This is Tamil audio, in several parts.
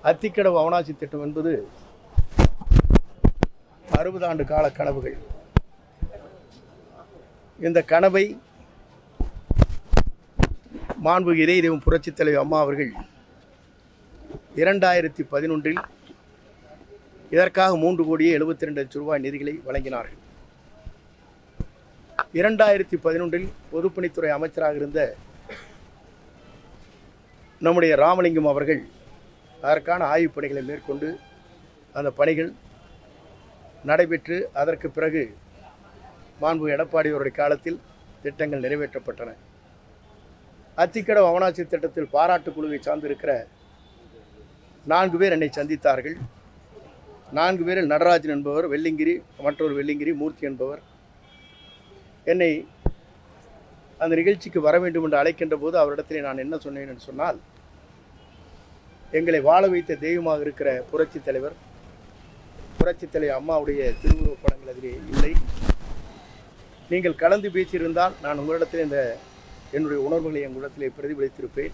அத்திக்கடவு அவனாசி திட்டம் என்பது 60 ஆண்டு கால கனவுகள். இந்த கனவை மாண்புமிகு இதய தெய்வம் புரட்சித் தலைவர் அம்மா அவர்கள் 2011 இதற்காக 3,72,00,000 ரூபாய் நிதிகளை வழங்கினார்கள். 2011 பொதுப்பணித்துறை அமைச்சராக இருந்த நம்முடைய ராமலிங்கம் அவர்கள் அதற்கான ஆய்வுப் பணிகளை மேற்கொண்டு அந்த பணிகள் நடைபெற்று அதற்கு பிறகு மாண்புமிகு எடப்பாடி அவருடைய காலத்தில் திட்டங்கள் நிறைவேற்றப்பட்டன. அத்திக்கடவு அவனாசி திட்டத்தில் பாராட்டு குழுவை சார்ந்திருக்கிற 4 பேர் என்னை சந்தித்தார்கள். 4 பேரில் நடராஜன் என்பவர், வெள்ளிங்கிரி, மற்றொரு வெள்ளிங்கிரி, மூர்த்தி என்பவர் என்னை அந்த நிகழ்ச்சிக்கு வர வேண்டும் என்று அழைக்கின்ற போது அவரிடத்தில் நான் என்ன சொன்னேன் என்று சொன்னால், எங்களை வாழ வைத்த தெய்வமாக இருக்கிற புரட்சித் தலைவர் அம்மாவுடைய திருவுருவப் படங்கள் அதிலே இல்லை. நீங்கள் கலந்து பேசியிருந்தால் நான் உங்களிடத்தில் என்னுடைய உணர்வுகளை எங்களிடத்திலே பிரதிபலித்திருப்பேன்.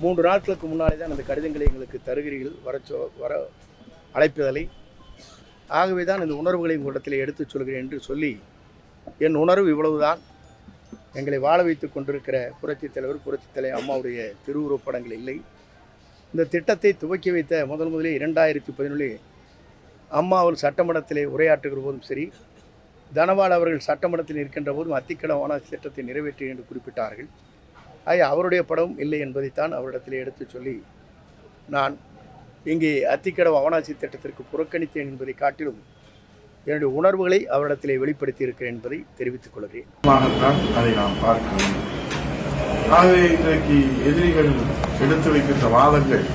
3 நாட்களுக்கு முன்னாலே தான் அந்த கடிதங்களை எங்களுக்கு தருகிறீர்கள், வர அழைப்பதலை. ஆகவே தான் இந்த உணர்வுகளை உங்களிடத்தில் எடுத்துச் சொல்கிறேன் என்று சொல்லி, என் உணர்வு இவ்வளவுதான். எங்களை வாழ வைத்து கொண்டிருக்கிற புரட்சித் தலைவர் அம்மாவுடைய திருவுருவப் படங்கள் இல்லை. இந்த திட்டத்தை துவக்கி வைத்த முதலே 2011 அம்மா அவர்கள் சட்டமன்றத்திலே உரையாற்றுகிற போதும் சரி, தனபால் அவர்கள் சட்டமன்றத்தில் இருக்கின்ற போதும் அத்திக்கடவு அவனாசி திட்டத்தை நிறைவேற்றி என்று குறிப்பிட்டார்கள். அவருடைய படம் இல்லை என்பதைத்தான் அவரிடத்தில் எடுத்து சொல்லி, நான் இங்கே அத்திக்கடவு அவனாசி திட்டத்திற்கு புறக்கணித்தேன் என்பதை காட்டிலும் என்னுடைய உணர்வுகளை அவரிடத்திலே வெளிப்படுத்தி இருக்கிறேன் என்பதை தெரிவித்துக் கொள்கிறேன். அதை நாம் பார்க்க வேண்டும். ஆகவே இன்றைக்கு எதிரிகள் எடுத்து வைக்கின்ற வாதங்கள்,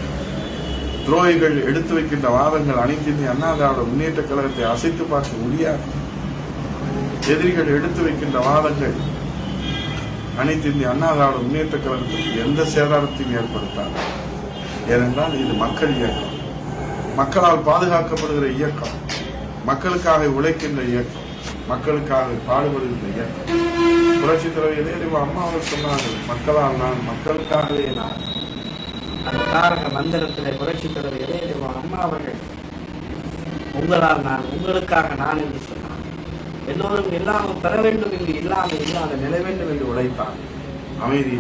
துரோகிகள் எடுத்து வைக்கின்ற வாதங்கள் அனைத்து இந்திய அண்ணா திராவிட முன்னேற்ற கழகத்தை அசைத்து பார்க்க முடியாது. எதிரிகள் எடுத்து வைக்கின்ற வாதங்கள் அனைத்து இந்திய அண்ணா திராவிட முன்னேற்ற கழகத்திற்கு எந்த சேதாரத்தையும் ஏற்படுத்தாது. ஏனென்றால் இது மக்கள் இயக்கம், மக்களால் பாதுகாக்கப்படுகிற இயக்கம், மக்களுக்காக உழைக்கின்ற இயக்கம், மக்களுக்காக பாடுபடுகின்ற இயக்கம். புரட்சித் தலைவர் இதய தெய்வம் அம்மா அவர்கள் சொன்னார்கள், மக்களால் நான், மக்களுக்காகவே நான். அந்த தாரக மந்திரத்தில் புரட்சித் தலைவர் இதய தெய்வம் அம்மா அவர்கள் உங்களால் நான், உங்களுக்காக நான் என்று சொன்னார். எல்லோரும் எல்லாம் பெற வேண்டும் என்று இல்லாத நிலை வேண்டும் என்று உழைத்தார். அமைதி,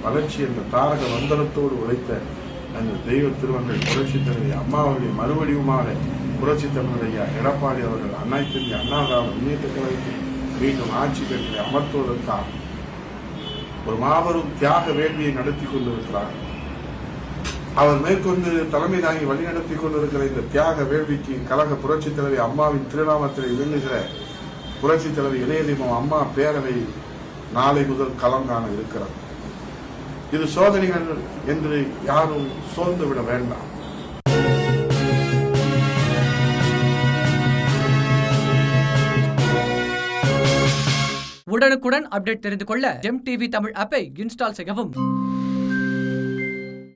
வளர்ச்சி என்ற தாரக மந்திரத்தோடு உழைத்த அந்த தெய்வ திருமகள் புரட்சித் தலைவர் அம்மா அவர்களை மறுவடிவுமாக புரட்சித் தலைவர் எடப்பாடி அவர்கள் அனைத்து இந்திய அண்ணா திராவிட முன்னேற்ற கழகத்தை மீண்டும் ஆட்சி பெற்று அமர்த்துவதற்காக ஒரு மாபெரும் தியாக வேள்வியை நடத்தி கொண்டிருக்கிறார். அவர் மேற்கொண்டு தலைமை தாங்கி வழிநடத்தி கொண்டிருக்கிற இந்த தியாக வேள்விக்கு கழக புரட்சித் தலைவர் அம்மாவின் திருநாமத்தில் இயங்குகிற புரட்சித் தலைவர் இதய தெய்வம் அம்மா பேரவை நாளை முதல் களம் காண இருக்கிறது. இது சோதனைகள் என்று யாரும் சோர்ந்து விட வேண்டாம். உடனுக்குடன் அப்டேட் தெரிந்து கொள்ள ஜெம் டிவி தமிழ் ஆப்பை இன்ஸ்டால் செய்யவும்.